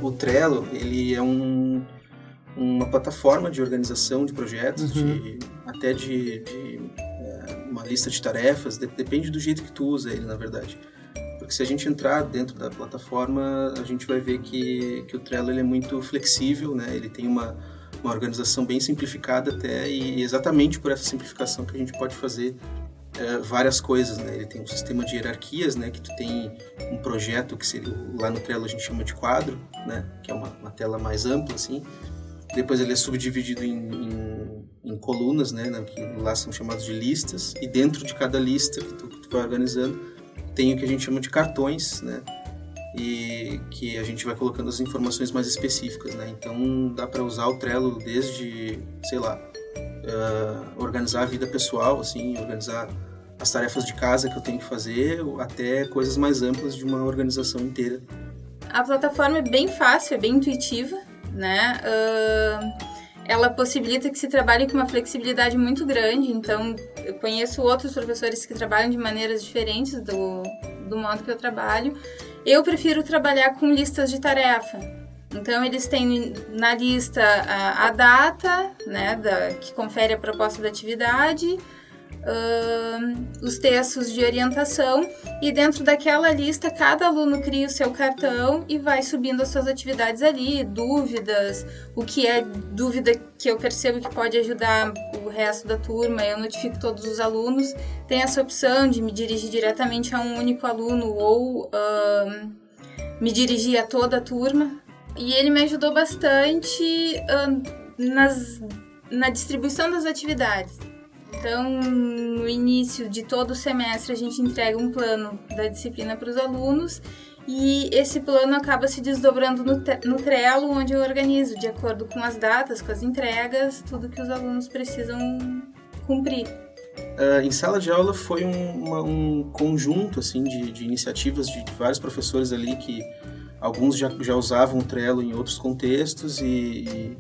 O Trello, ele é uma plataforma de organização de projetos, até de uma lista de tarefas, depende do jeito que tu usa ele, na verdade. Porque se a gente entrar dentro da plataforma, a gente vai ver que o Trello ele é muito flexível, né? Ele tem uma organização bem simplificada até, e exatamente por essa simplificação que a gente pode fazer várias coisas, né? Ele tem um sistema de hierarquias, né? Que tu tem um projeto que seria, lá no Trello a gente chama de quadro, né? Que é uma tela mais ampla, assim. Depois ele é subdividido em colunas, né? Que lá são chamados de listas, e dentro de cada lista que tu vai organizando, tem o que a gente chama de cartões, né? E que a gente vai colocando as informações mais específicas, né? Então dá para usar o Trello desde, sei lá, organizar a vida pessoal, assim, organizar as tarefas de casa que eu tenho que fazer, até coisas mais amplas de uma organização inteira. A plataforma é bem fácil, é bem intuitiva, né? Ela possibilita que se trabalhe com uma flexibilidade muito grande, então eu conheço outros professores que trabalham de maneiras diferentes do modo que eu trabalho. Eu prefiro trabalhar com listas de tarefa. Então, eles têm na lista a data, né, que confere a proposta da atividade, os textos de orientação, e dentro daquela lista, cada aluno cria o seu cartão e vai subindo as suas atividades ali, dúvidas, o que é dúvida que eu percebo que pode ajudar o resto da turma, eu notifico todos os alunos. Tem essa opção de me dirigir diretamente a um único aluno ou me dirigir a toda a turma. E ele me ajudou bastante na distribuição das atividades. Então, no início de todo o semestre, a gente entrega um plano da disciplina para os alunos, e esse plano acaba se desdobrando no Trello, onde eu organizo de acordo com as datas, com as entregas, tudo que os alunos precisam cumprir. Em sala de aula foi um conjunto assim, de iniciativas de vários professores ali, que alguns já usavam o Trello em outros contextos, e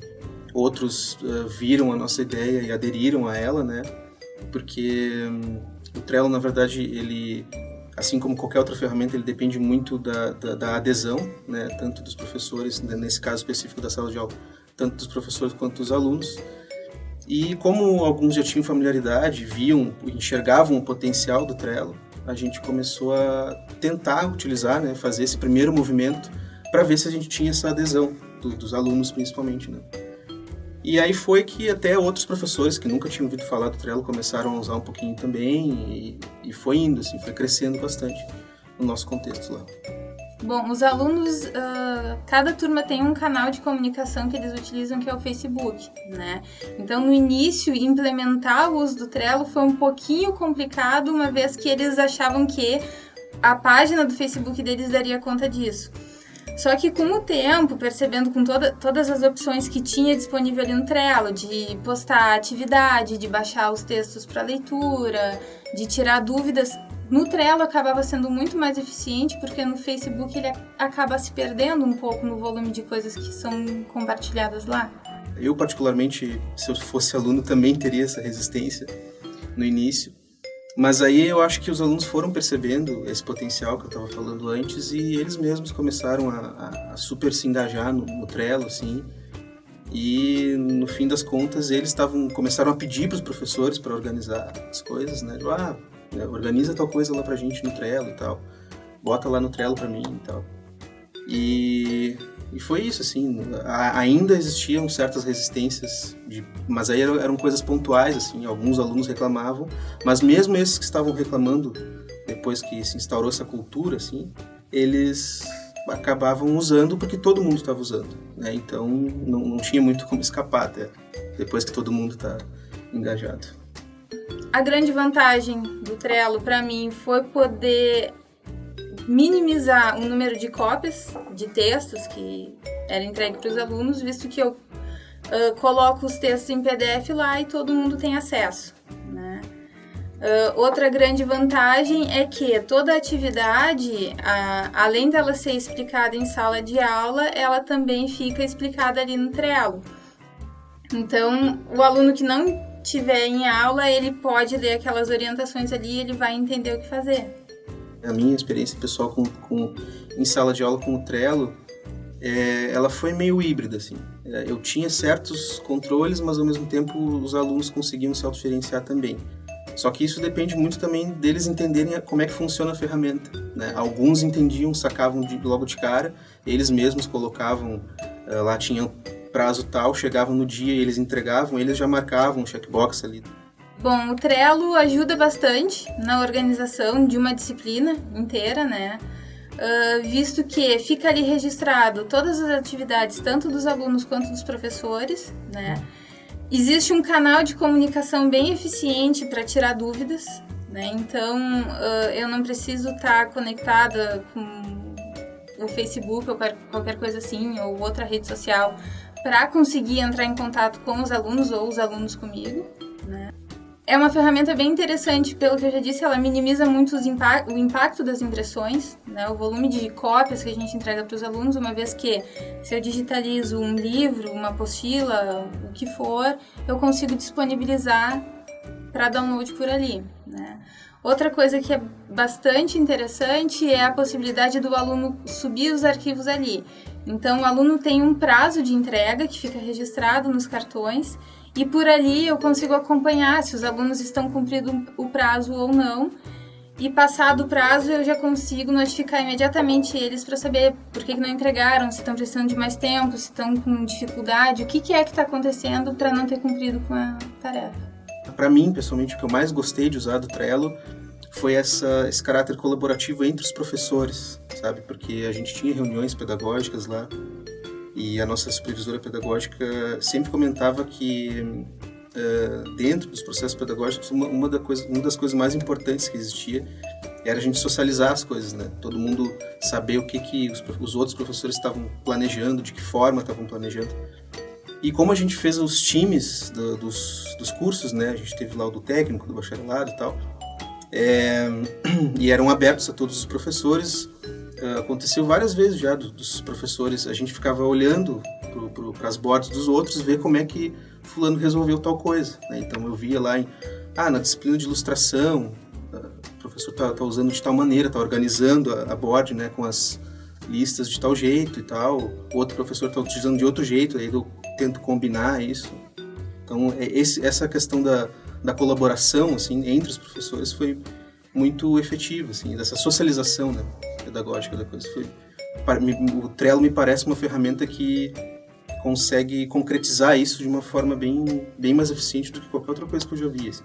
outros viram a nossa ideia e aderiram a ela, né? Porque o Trello, na verdade, ele, assim como qualquer outra ferramenta, ele depende muito da adesão, né? Tanto dos professores, nesse caso específico da sala de aula, tanto dos professores quanto dos alunos. E como alguns já tinham familiaridade, enxergavam o potencial do Trello, a gente começou a tentar utilizar, né? Fazer esse primeiro movimento para ver se a gente tinha essa adesão dos alunos, principalmente, né? E aí foi que até outros professores que nunca tinham ouvido falar do Trello começaram a usar um pouquinho também, e foi indo, assim, foi crescendo bastante no nosso contexto lá. Bom, os alunos, cada turma tem um canal de comunicação que eles utilizam, que é o Facebook, né? Então, no início, implementar o uso do Trello foi um pouquinho complicado, uma vez que eles achavam que a página do Facebook deles daria conta disso. Só que com o tempo, percebendo com todas as opções que tinha disponível ali no Trello, de postar atividade, de baixar os textos para leitura, de tirar dúvidas, no Trello acabava sendo muito mais eficiente, porque no Facebook ele acaba se perdendo um pouco no volume de coisas que são compartilhadas lá. Eu, particularmente, se eu fosse aluno, também teria essa resistência no início. Mas aí eu acho que os alunos foram percebendo esse potencial que eu estava falando antes, e eles mesmos começaram a super se engajar no Trello, assim. E no fim das contas eles começaram a pedir para os professores para organizar as coisas, né? Organiza tal coisa lá pra gente no Trello e tal, bota lá no Trello pra mim e tal. E foi isso, assim. Ainda existiam certas resistências, mas aí eram coisas pontuais, assim. Alguns alunos reclamavam, mas mesmo esses que estavam reclamando, depois que se instaurou essa cultura, assim, eles acabavam usando porque todo mundo estava usando, né? Então não tinha muito como escapar até, depois que todo mundo está engajado. A grande vantagem do Trello para mim foi poder minimizar o número de cópias de textos que era entregue para os alunos, visto que eu coloco os textos em PDF lá e todo mundo tem acesso, né? Outra grande vantagem é que toda a atividade, além dela ser explicada em sala de aula, ela também fica explicada ali no Trello. Então, o aluno que não tiver em aula, ele pode ler aquelas orientações ali e ele vai entender o que fazer. A minha experiência pessoal em sala de aula com o Trello ela foi meio híbrida, assim. Eu tinha certos controles, mas ao mesmo tempo os alunos conseguiam se autogerenciar também. Só que isso depende muito também deles entenderem como é que funciona a ferramenta, né? Alguns entendiam, sacavam logo de cara, eles mesmos colocavam, lá tinha prazo tal, chegavam no dia e eles entregavam, eles já marcavam um checkbox ali. Bom, o Trello ajuda bastante na organização de uma disciplina inteira, né? Visto que fica ali registrado todas as atividades, tanto dos alunos quanto dos professores, né? Existe um canal de comunicação bem eficiente para tirar dúvidas, né? Então, eu não preciso estar conectada com o Facebook ou qualquer coisa assim, ou outra rede social, para conseguir entrar em contato com os alunos ou os alunos comigo, né? É uma ferramenta bem interessante, pelo que eu já disse, ela minimiza muito o impacto das impressões, né? O volume de cópias que a gente entrega para os alunos, uma vez que se eu digitalizo um livro, uma apostila, o que for, eu consigo disponibilizar para download por ali, né? Outra coisa que é bastante interessante é a possibilidade do aluno subir os arquivos ali. Então, o aluno tem um prazo de entrega que fica registrado nos cartões, e por ali eu consigo acompanhar se os alunos estão cumprindo o prazo ou não. E passado o prazo eu já consigo notificar imediatamente eles para saber por que não entregaram, se estão precisando de mais tempo, se estão com dificuldade, o que é que está acontecendo para não ter cumprido com a tarefa. Para mim, pessoalmente, o que eu mais gostei de usar do Trello foi esse caráter colaborativo entre os professores, sabe? Porque a gente tinha reuniões pedagógicas lá, e a nossa supervisora pedagógica sempre comentava que dentro dos processos pedagógicos uma das coisas mais importantes que existia era a gente socializar as coisas, né? Todo mundo saber o que os outros professores estavam planejando, de que forma estavam planejando. E como a gente fez os times dos cursos, né? A gente teve lá o do técnico, do bacharelado e tal, e eram abertos a todos os professores. Aconteceu várias vezes já dos professores, a gente ficava olhando para as boards dos outros, ver como é que fulano resolveu tal coisa, né? Então eu via lá na disciplina de ilustração, o professor tá usando de tal maneira, tá organizando a board, né, com as listas de tal jeito e tal, o outro professor tá utilizando de outro jeito, aí eu tento combinar isso. Então essa questão da colaboração, assim, entre os professores foi muito efetiva, assim, dessa socialização, né, pedagógica da coisa. O Trello me parece uma ferramenta que consegue concretizar isso de uma forma bem mais eficiente do que qualquer outra coisa que eu já vi, assim.